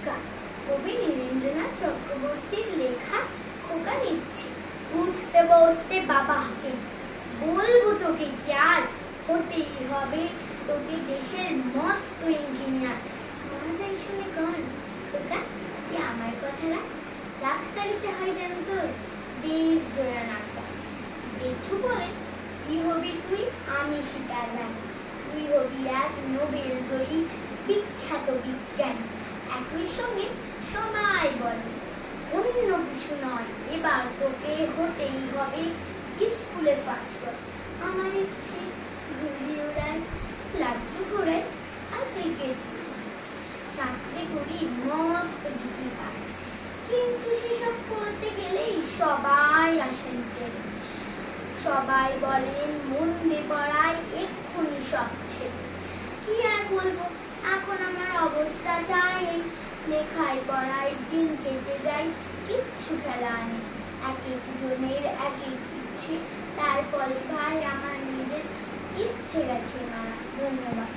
শিক্ষা কবি নীরেন্দ্রনাথ চক্রবর্তীর লেখা খোকা নিচ্ছি উঠতে বসতে বাবা হাঁকে বলবো তোকে কি আর হতেই হবে তোকে দেশের মস্ত ইঞ্জিনিয়ার মহাদাই শুনে কন খোকা তুই আমার কথা রাখ ডাক্তারিতে হয় যেন তোর দেশ জোড়া নাকা জেঠু বলে কি হবি তুই আমি সেটা জানি তুই হবি এক নোবেল জয়ী বিখ্যাত বিজ্ঞান একই সঙ্গে সবাই বলে অন্য কিছু নয় এবার তোকে হতেই হবে স্কুলে ফার্স্ট আমার ইচ্ছে ঘুড়ি ওড়াই লাড্ডু ঘোরাই আর ক্রিকেট চাকরি করি মস্ত দিঘি পায় কিন্তু সেসব করতে গেলেই সবাই আসেন সবাই বলেন মন্দে পড়ায় এক্ষুনি সব ছেলে কি আর বলবো এখন আমার অবস্থাটাই লেখায় পড়ায় দিন কেটে যায় কিচ্ছু খেলা নেই এক একজনের এক এক ইচ্ছে তার ফলে ভাই আমার নিজের ইচ্ছে গেছে মারা ধন্যবাদ।